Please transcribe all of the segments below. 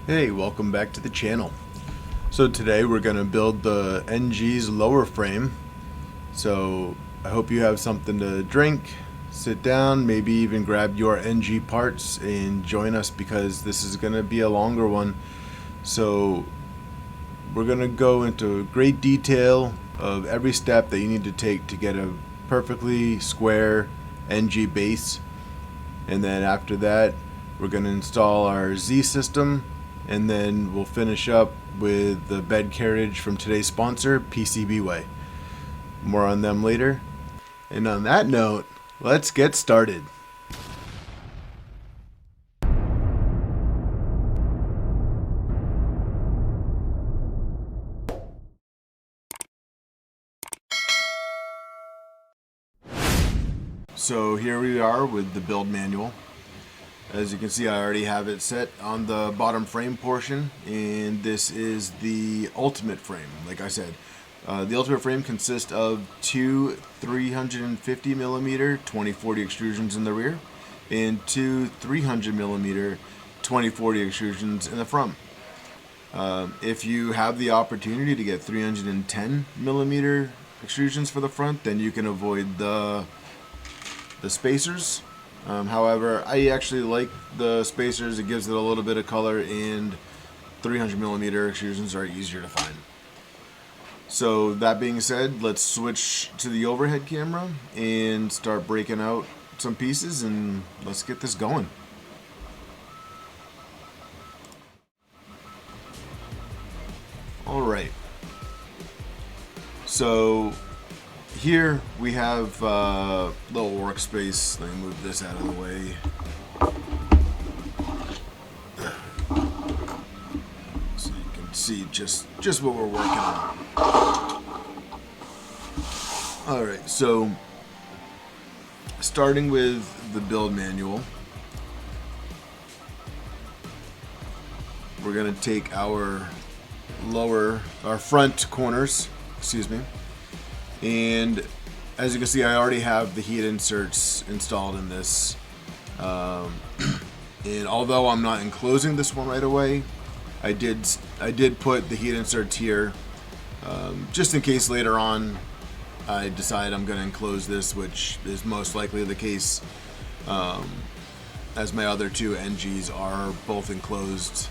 Hey, welcome back to the channel. So today we're going to build the NG's lower frame. So I hope you have something to drink, sit down, maybe even grab your NG parts and join us because this is going to be a longer one. So we're going to go into great detail of every step that you need to take to get a perfectly square NG base. And then after that, we're going to install our Z system. And then we'll finish up with the bed carriage from today's sponsor, PCBWay. More on them later. And on that note, let's get started. So here we are with the build manual. As you can see, I already have it set on the bottom frame portion, and this is the ultimate frame. Like I said, the ultimate frame consists of two 350mm 2040 extrusions in the rear and two 300mm 2040 extrusions in the front. If you have the opportunity to get 310mm extrusions for the front, then you can avoid the spacers. However, I actually like the spacers. It gives it a little bit of color, and 300mm extrusions are easier to find. So that being said, let's switch to the overhead camera and start breaking out some pieces, and let's get this going. Alright, so here we have a little workspace. Let me move this out of the way. So you can see just what we're working on. Alright, so starting with the build manual, we're going to take our front corners, and as you can see, I already have the heat inserts installed in this. And although I'm not enclosing this one right away, I did put the heat inserts here, just in case later on I decide I'm going to enclose this, which is most likely the case, as my other two NGs are both enclosed,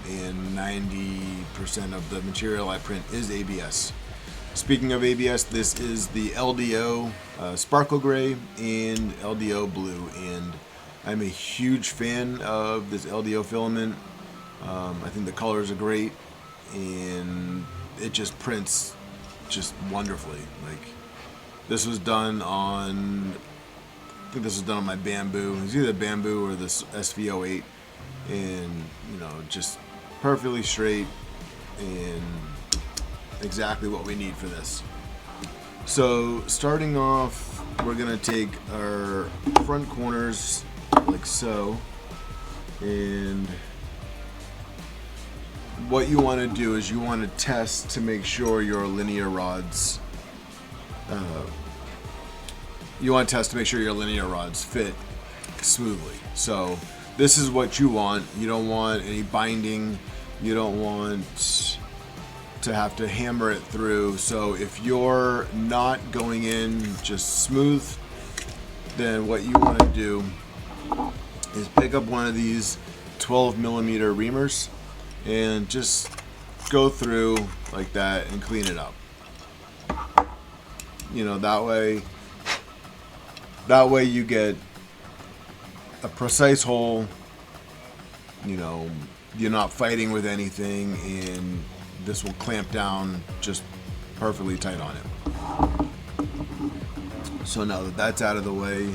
and 90% of the material I print is ABS. Speaking of ABS, this is the LDO Sparkle Gray and LDO Blue, and I'm a huge fan of this LDO filament. I think the colors are great, and it just prints just wonderfully. Like, this was done on, I think this was done on my Bamboo. It's either Bamboo or this SV08, and just perfectly straight and exactly what we need for this. So starting off, we're gonna take our front corners like so, and what you want to do is you want to test to make sure your linear rods fit smoothly. So this is what you want. You don't want any binding. You don't want to have to hammer it through. So if you're not going in just smooth, then what you want to do is pick up one of these 12mm reamers and just go through like that and clean it up. That way you get a precise hole. You're not fighting with anything, and this will clamp down just perfectly tight on it. So now that that's out of the way,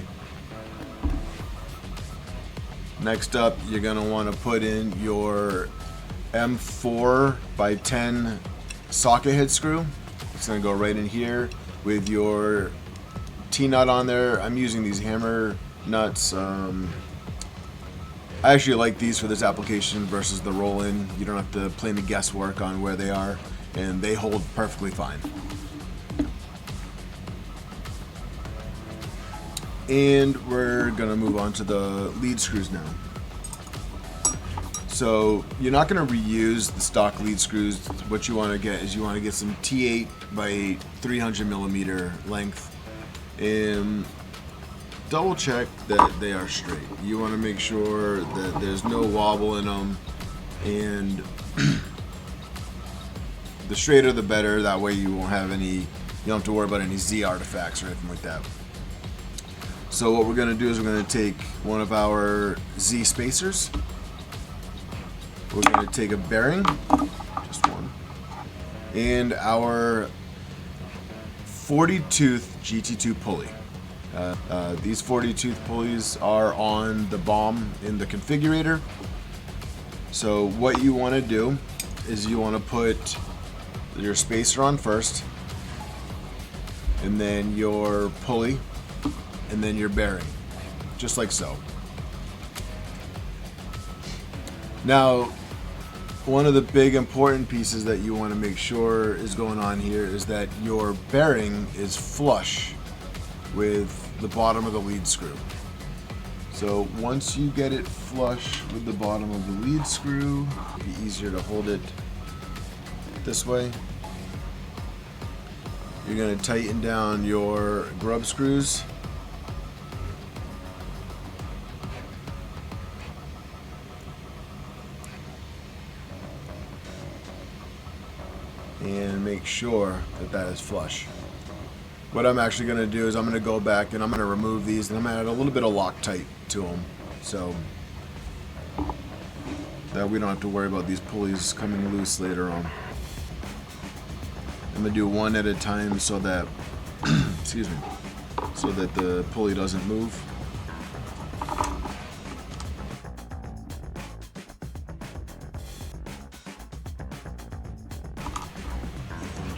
next up, you're going to want to put in your M4x10 socket head screw. It's going to go right in here with your T-nut on there. I'm using these hammer nuts. I actually like these for this application versus the roll-in. You don't have to play any guesswork on where they are, and they hold perfectly fine. And we're gonna move on to the lead screws now. So you're not going to reuse the stock lead screws. What you want to get is you want to get some T8 by 8 300 millimeter length, and double check that they are straight. You want to make sure that there's no wobble in them, and the straighter the better. That way you won't have any, you don't have to worry about any Z artifacts or anything like that. So what we're going to do is we're going to take one of our Z spacers. We're going to take a bearing, just one, and our 40 tooth GT2 pulley. These 40 tooth pulleys are on the BOM in the configurator. So what you want to do is you want to put your spacer on first, and then your pulley, and then your bearing, just like so. Now, one of the big important pieces that you want to make sure is going on here is that your bearing is flush with the bottom of the lead screw. So once you get it flush with the bottom of the lead screw, it'll be easier to hold it this way. You're going to tighten down your grub screws. And make sure that that is flush. What I'm actually going to do is I'm going to go back and I'm going to remove these, and I'm going to add a little bit of Loctite to them, so that we don't have to worry about these pulleys coming loose later on. I'm going to do one at a time so that excuse me, so that the pulley doesn't move.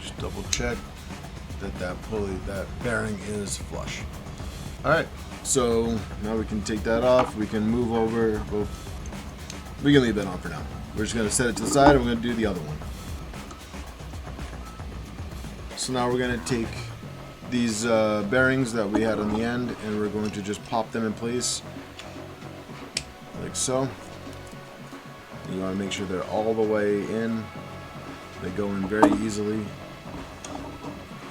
Just double check that pulley, that bearing is flush. Alright, so now we can take that off. We can move over. Well, we can leave that on for now. We're just going to set it to the side, and we're going to do the other one. So now we're going to take these bearings that we had on the end, and we're going to just pop them in place like so. And you want to make sure they're all the way in. They go in very easily.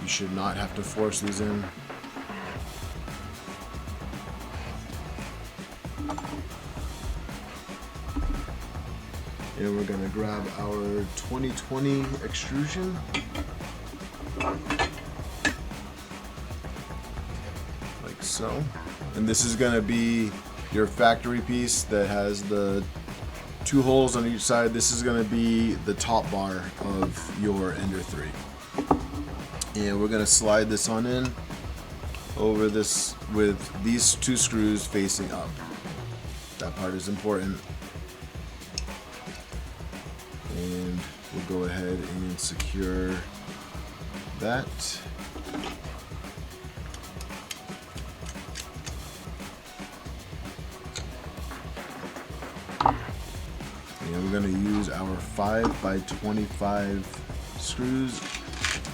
You should not have to force these in. And we're going to grab our 2020 extrusion. Like so. And this is going to be your factory piece that has the 2 holes on each side. This is going to be the top bar of your Ender 3. And we're going to slide this on in over this with these 2 screws facing up. That part is important. And we'll go ahead and secure that. And we're going to use our 5x25 screws.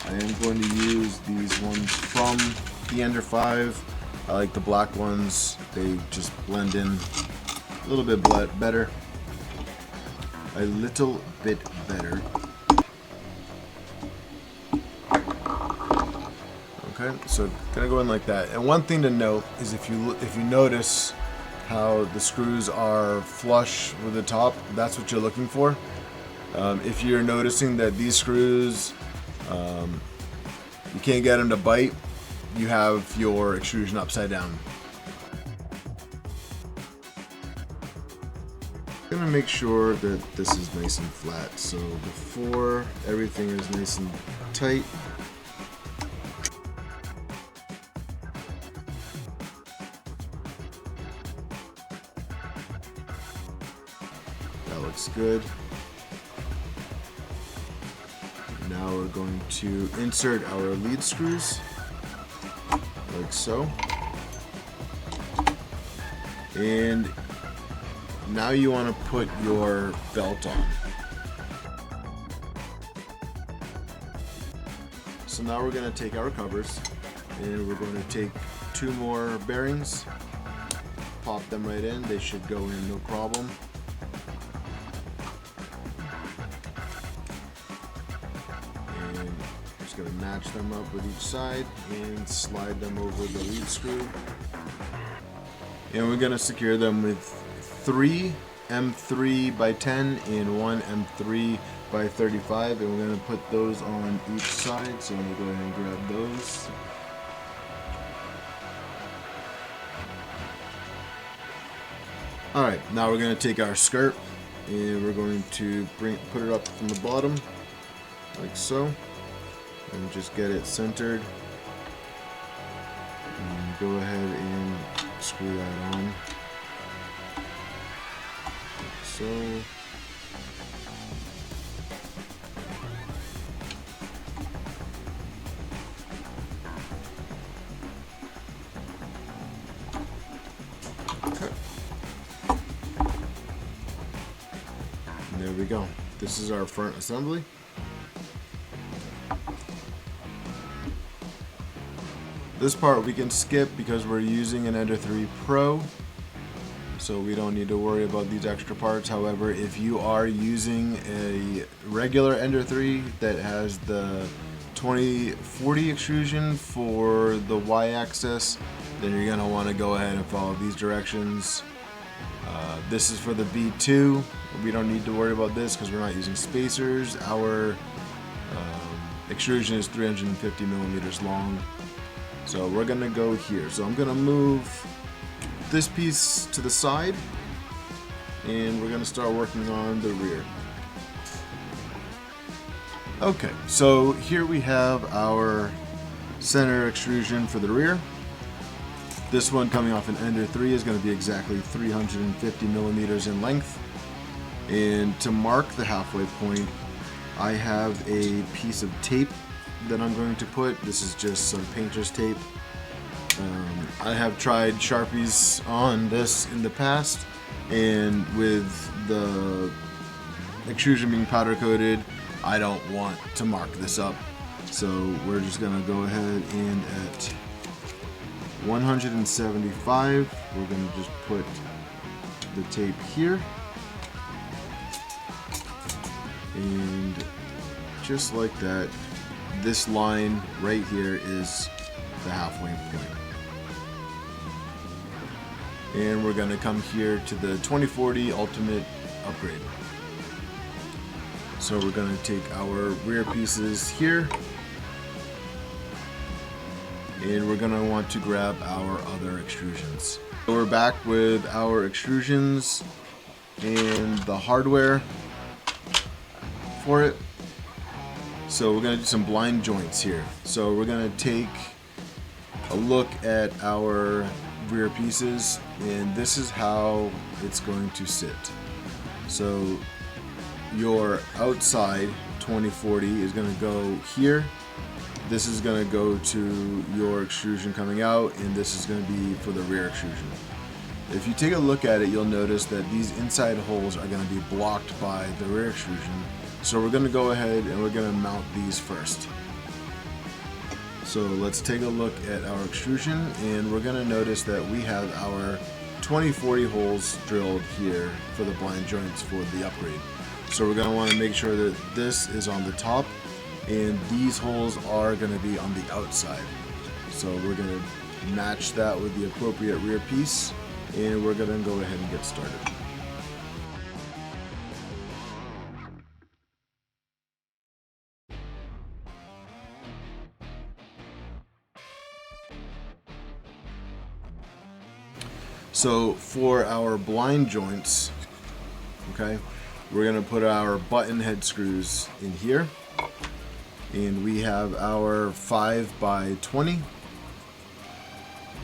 I am going to use these ones from the Ender 5. I like the black ones. They just blend in a little bit better. A little bit better. Okay, so gonna go in like that. And one thing to note is if you notice how the screws are flush with the top, that's what you're looking for. If you're noticing that these screws you can't get them to bite, you have your extrusion upside down. I'm gonna make sure that this is nice and flat, so before everything is nice and tight. That looks good. Now we're going to insert our lead screws, like so. And now you want to put your belt on. So now we're going to take our covers and we're going to take 2 more bearings, pop them right in. They should go in no problem. And just going to match them up with each side and slide them over the lead screw. And we're going to secure them with 3 M3 by 10 and 1 M3 by 35, and we're going to put those on each side. So I'm going to go ahead and grab those. Alright, now we're going to take our skirt and we're going to put it up from the bottom like so, and just get it centered, and go ahead and screw that on like so. Okay. And there we go. This is our front assembly. This part we can skip because we're using an Ender3 Pro, so we don't need to worry about these extra parts. However, if you are using a regular Ender3 that has the 2040 extrusion for the Y-axis, then you're going to want to go ahead and follow these directions. This is for the B2. We don't need to worry about this because we're not using spacers. Our extrusion is 350 millimeters long. So we're going to go here. So I'm going to move this piece to the side, and we're going to start working on the rear. Okay, so here we have our center extrusion for the rear. This one coming off an Ender3 is going to be exactly 350 millimeters in length. And to mark the halfway point, I have a piece of tape that I'm going to put. This is just some painter's tape. I have tried Sharpies on this in the past, and with the extrusion being powder coated, I don't want to mark this up. So we're just gonna go ahead and at 175, we're gonna just put the tape here. And just like that, this line right here is the halfway point. And we're going to come here to the 2040 Ultimate upgrade. So we're going to take our rear pieces here, and we're going to want to grab our other extrusions. So we're back with our extrusions and the hardware for it. So we're going to do some blind joints here. So we're going to take a look at our rear pieces, and this is how it's going to sit. So your outside 2040 is going to go here. This is going to go to your extrusion coming out, and this is going to be for the rear extrusion. If you take a look at it, you'll notice that these inside holes are going to be blocked by the rear extrusion. So we're going to go ahead and we're going to mount these first. So let's take a look at our extrusion, and we're going to notice that we have our 2040 holes drilled here for the blind joints for the upgrade. So we're going to want to make sure that this is on the top, and these holes are going to be on the outside. So we're going to match that with the appropriate rear piece, and we're going to go ahead and get started. So for our blind joints, okay, we're going to put our button head screws in here, and we have our 5x20,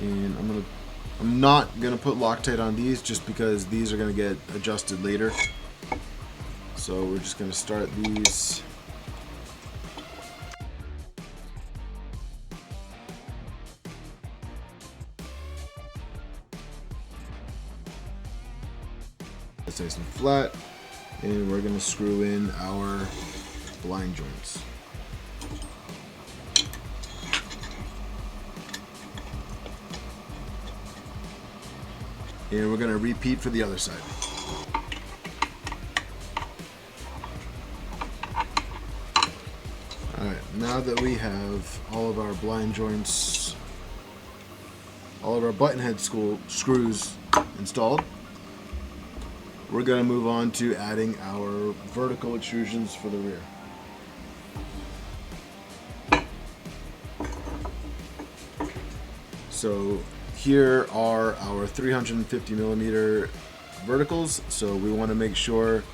and I'm not going to put Loctite on these just because these are going to get adjusted later. So we're just going to start these. It's nice and flat, and we're going to screw in our blind joints. And we're going to repeat for the other side. Alright, now that we have all of our blind joints, all of our button head screws installed, we're going to move on to adding our vertical extrusions for the rear. So here are our 350 millimeter verticals. So we want to make sure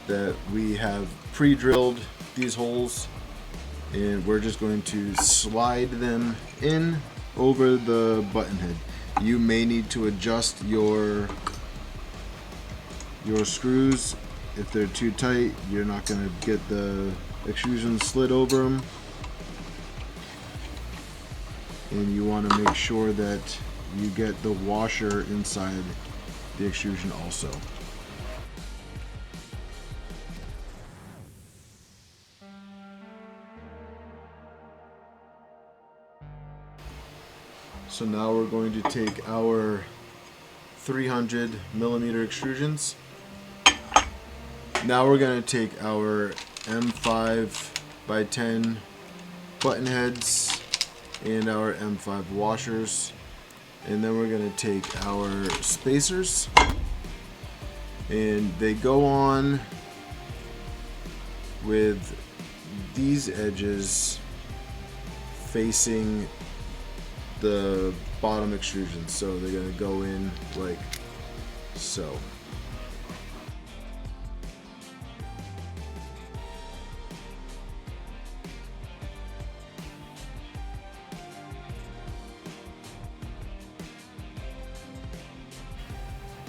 that we have pre-drilled these holes, and we're just going to slide them in over the button head. You may need to adjust your screws. If they're too tight, you're not going to get the extrusion slid over them. And you want to make sure that you get the washer inside the extrusion also. So now we're going to take our 300 millimeter extrusions. Now we're going to take our M5 by 10 button heads and our M5 washers, and then we're going to take our spacers, and they go on with these edges facing the bottom extrusion, so they're going to go in like so.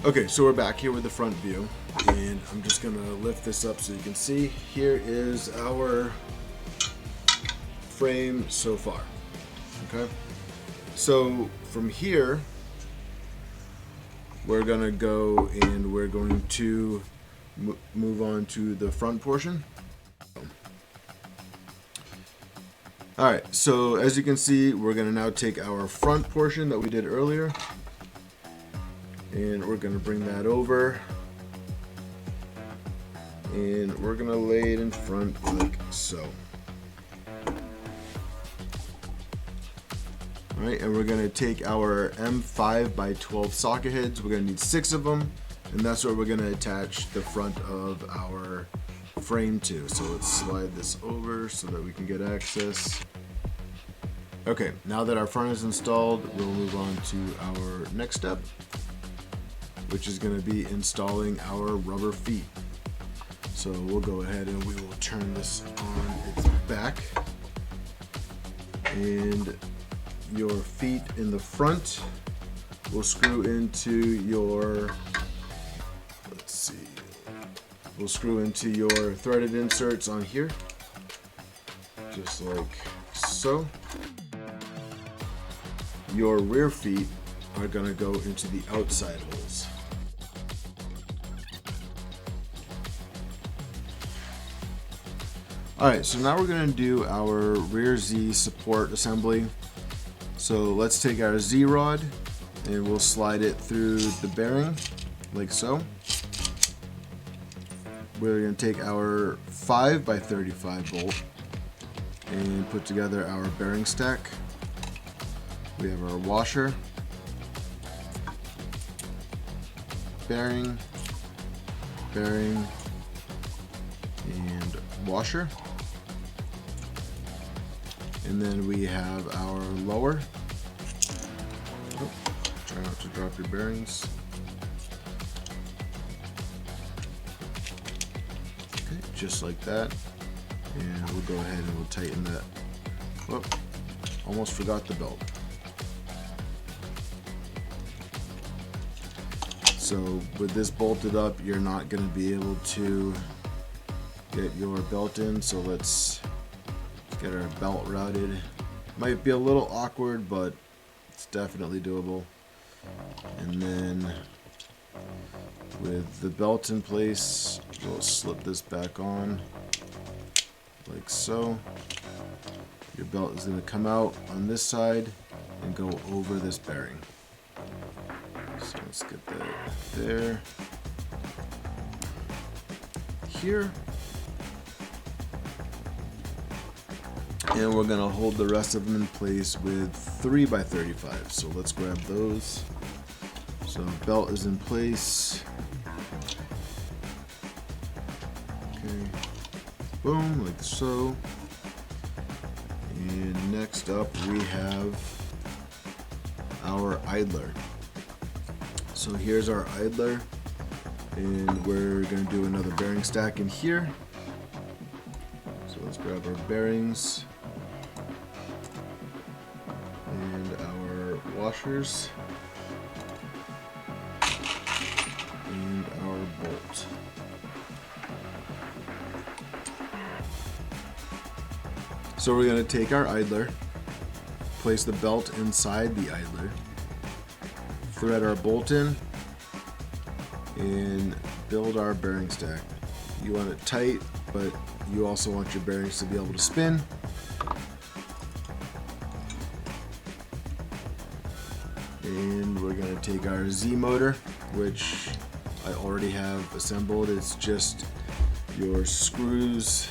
Okay, so we're back here with the front view, and I'm just going to lift this up so you can see. Here is our frame so far. Okay, so from here we're going to go and we're going to move on to the front portion. Alright, so as you can see, we're going to now take our front portion that we did earlier, and we're going to bring that over, and we're going to lay it in front like so. Alright, and we're going to take our M5 by 12 socket heads. We're going to need 6 of them, and that's what we're going to attach the front of our frame to. So let's slide this over so that we can get access. Okay, now that our front is installed, we'll move on to our next step, which is going to be installing our rubber feet. So we'll go ahead and we will turn this on its back, and your feet in the front will screw into your, let's see, we'll screw into your threaded inserts on here, just like so. Your rear feet are going to go into the outside holes. Alright, so now we're going to do our rear Z support assembly. So let's take our Z rod and we'll slide it through the bearing like so. We're going to take our 5 by 35 bolt and put together our bearing stack. We have our washer, bearing, bearing, and washer. And then we have our lower. Oh, try not to drop your bearings. Okay, just like that. And we'll go ahead and we'll tighten that. Whoop, almost forgot the belt. So with this bolted up, you're not going to be able to get your belt in. So let's get our belt routed. Might be a little awkward, but it's definitely doable. And then with the belt in place, we'll slip this back on like so. Your belt is going to come out on this side and go over this bearing. So let's get that there. Here. And we're gonna hold the rest of them in place with 3x35. So let's grab those. So belt is in place. Okay, boom, like so. And next up we have our idler. So here's our idler, and we're gonna do another bearing stack in here. So let's grab our bearings and our washers and our bolt. So we're going to take our idler, place the belt inside the idler, thread our bolt in, and build our bearing stack. You want it tight, but you also want your bearings to be able to spin. And we're going to take our Z motor, which I already have assembled. It's just your screws.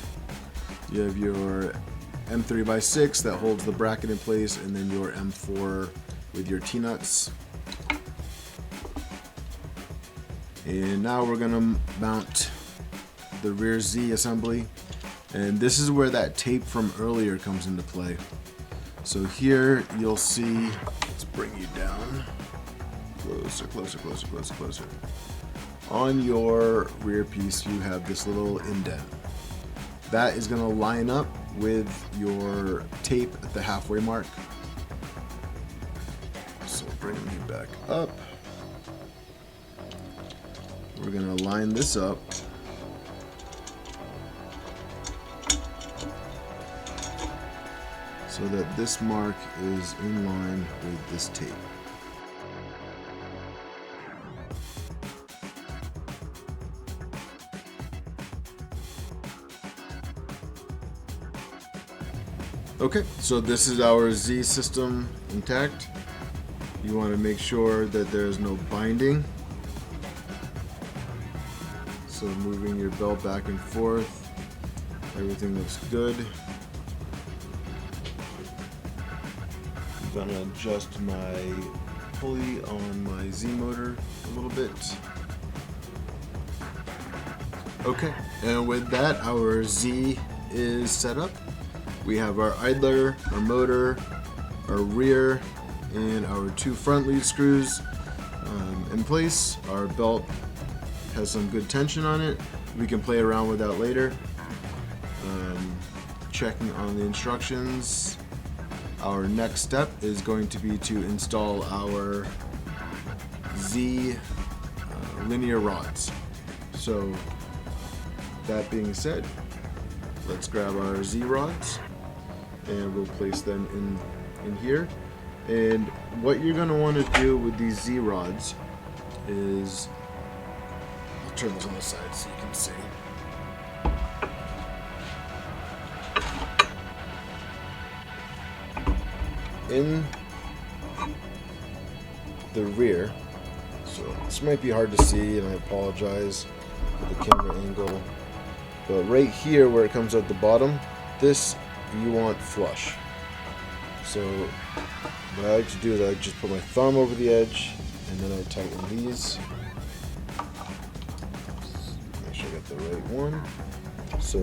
You have your M3x6 that holds the bracket in place, and then your M4 with your T-nuts. And now we're going to mount the rear Z assembly. And this is where that tape from earlier comes into play. So here you'll see, let's bring you down, closer, closer, closer, closer, closer. On your rear piece you have this little indent. That is going to line up with your tape at the halfway mark. So bring me back up. We're going to line this up. So that this mark is in line with this tape. Okay, so this is our Z system intact. You want to make sure that there's no binding. So moving your belt back and forth, everything looks good. I'm gonna adjust my pulley on my Z motor a little bit. Okay, and with that, our Z is set up. We have our idler, our motor, our rear, and our two front lead screws in place. Our belt has some good tension on it. We can play around with that later. Checking on the instructions. Our next step is going to be to install our Z linear rods. So that being said, let's grab our Z rods and we'll place them in here. And what you're going to want to do with these Z rods is, I'll turn this on the side so you can see. In the rear, so this might be hard to see and I apologize for the camera angle, but right here where it comes out the bottom, this you want flush. So what I like to do is I just put my thumb over the edge and then I tighten these. Make sure I got the right one. So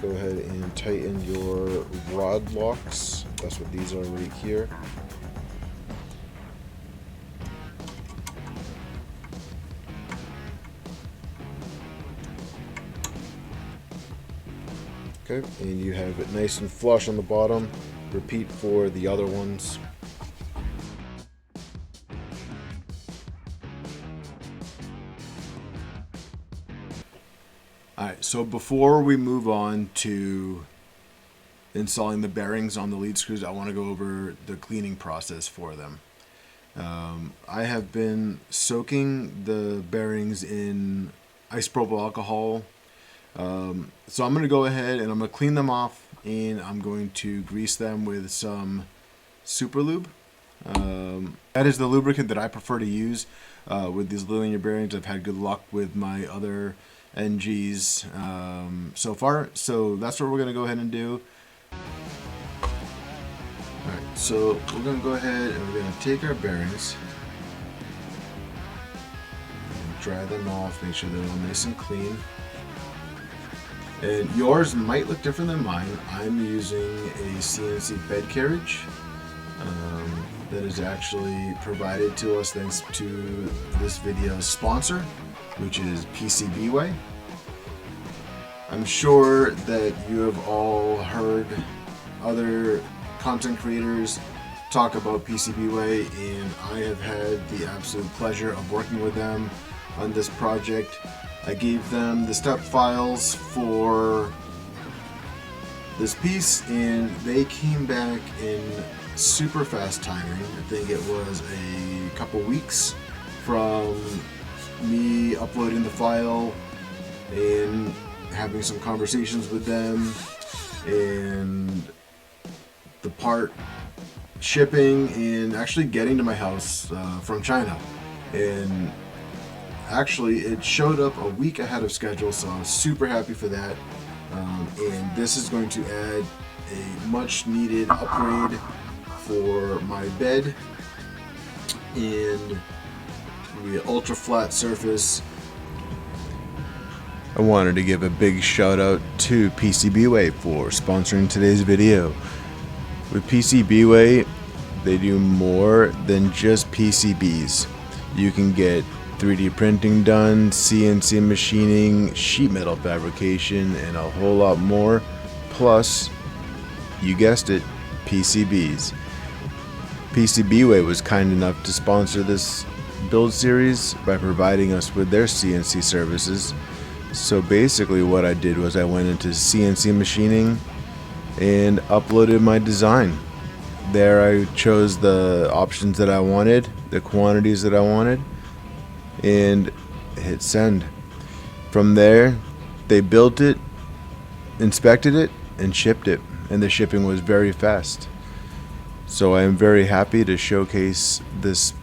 go ahead and tighten your rod locks. That's what these are right here. Okay, and you have it nice and flush on the bottom. Repeat for the other ones. Alright, so before we move on to installing the bearings on the lead screws, I want to go over the cleaning process for them. I have been soaking the bearings in isopropyl alcohol. So I'm going to go ahead and I'm going to clean them off and I'm going to grease them with some super lube. That is the lubricant that I prefer to use with these linear bearings. I've had good luck with my other Ender3NGs so far. So that's what we're gonna go ahead and do. Alright, so we're gonna go ahead and we're gonna take our bearings, and dry them off, make sure they're all nice and clean. And yours might look different than mine. I'm using a CNC bed carriage that is actually provided to us thanks to this video's sponsor, which is PCBWay. I'm sure that you have all heard other content creators talk about PCBWay, and I have had the absolute pleasure of working with them on this project. I gave them the step files for this piece and they came back in super fast timing. I think it was a couple weeks from me uploading the file and having some conversations with them and the part shipping and actually getting to my house from China. And actually it showed up a week ahead of schedule, so I was super happy for that. And this is going to add a much needed upgrade for my bed and the ultra flat surface. I wanted to give a big shout out to PCBWay for sponsoring today's video. With PCBWay, they do more than just PCBs. You can get 3D printing done, CNC machining, sheet metal fabrication, and a whole lot more. Plus, you guessed it, PCBs. PCBWay was kind enough to sponsor this build series by providing us with their CNC services. So basically what I did was I went into CNC machining and uploaded my design. There I chose the options that I wanted, the quantities that I wanted, and hit send. From there, they built it, inspected it, and shipped it, and the shipping was very fast. So I am very happy to showcase this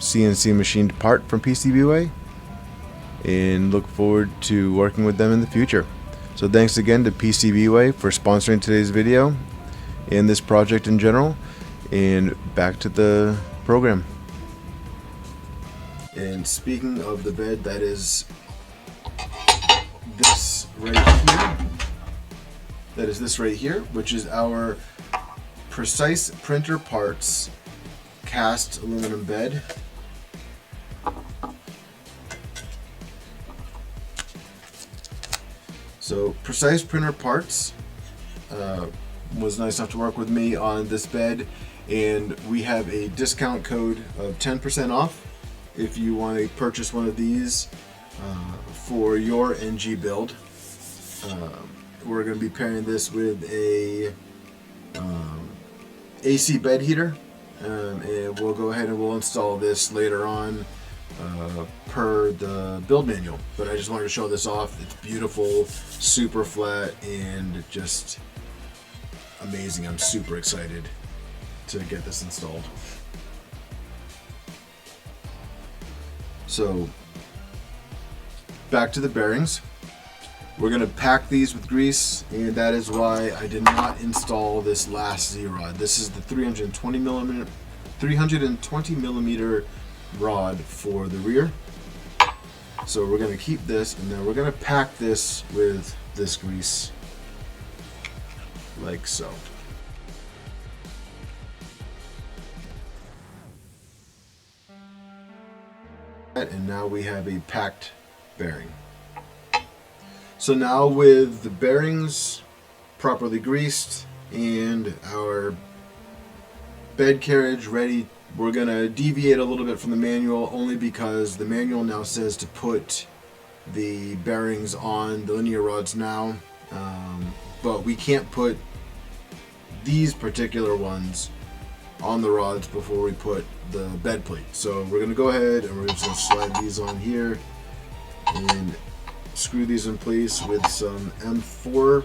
CNC machined part from PCBWay and look forward to working with them in the future. So thanks again to PCBWay for sponsoring today's video and this project in general, and back to the program. And speaking of the bed, that is this right here. That is this right here, which is our Precise Printer Parts cast aluminum bed. So Precise Printer Parts was nice enough to work with me on this bed, and we have a discount code of 10% off if you want to purchase one of these for your NG build. We're going to be pairing this with a AC bed heater, and we'll go ahead and we'll install this later on per the build manual. But I just wanted to show this off. It's beautiful, super flat, and just amazing. I'm super excited to get this installed. So back to the bearings. We're going to pack these with grease, and that is why I did not install this last Z-rod. This is the 320 millimeter rod for the rear. So we're going to keep this, and then we're going to pack this with this grease like so. And now we have a packed bearing. So now with the bearings properly greased and our bed carriage ready, we're going to deviate a little bit from the manual, only because the manual now says to put the bearings on the linear rods now, but we can't put these particular ones on the rods before we put the bed plate. So we're going to go ahead and we're just going to slide these on here and screw these in place with some M4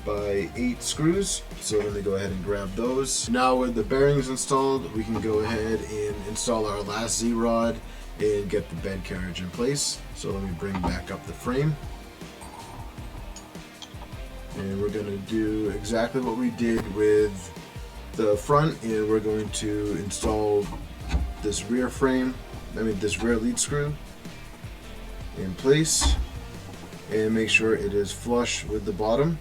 by 8 screws. So let me go ahead and grab those. Now with the bearings installed, we can go ahead and install our last Z-rod and get the bed carriage in place. So let me bring back up the frame. And we're going to do exactly what we did with the front, and we're going to install this rear frame, this rear lead screw in place, and make sure it is flush with the bottom.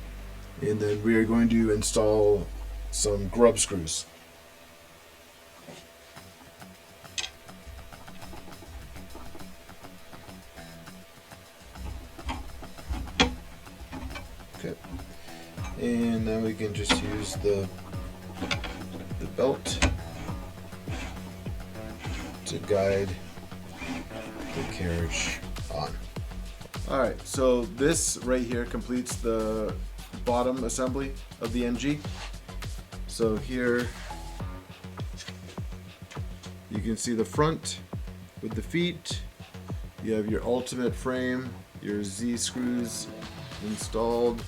And then we are going to install some grub screws. Okay. And then we can just use the belt to guide the carriage on. Alright, so this right here completes the bottom assembly of the NG. So here you can see the front with the feet. You have your ultimate frame, your Z screws installed,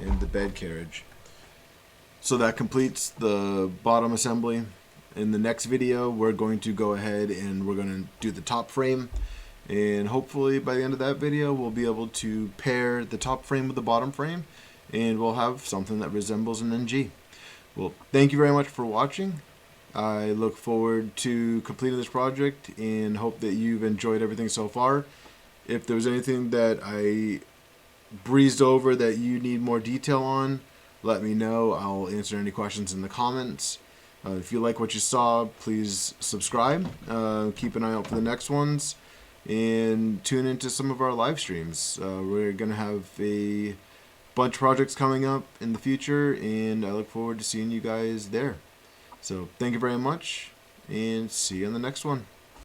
and the bed carriage. So that completes the bottom assembly. In the next video, we're going to go ahead and we're going to do the top frame. And hopefully by the end of that video, we'll be able to pair the top frame with the bottom frame, and we'll have something that resembles an NG. Well, thank you very much for watching. I look forward to completing this project and hope that you've enjoyed everything so far. If there's anything that I breezed over that you need more detail on, let me know. I'll answer any questions in the comments. If you like what you saw, please subscribe. Keep an eye out for the next ones, and tune into some of our live streams. We're going to have a bunch of projects coming up in the future, and I look forward to seeing you guys there. So thank you very much, and see you on the next one.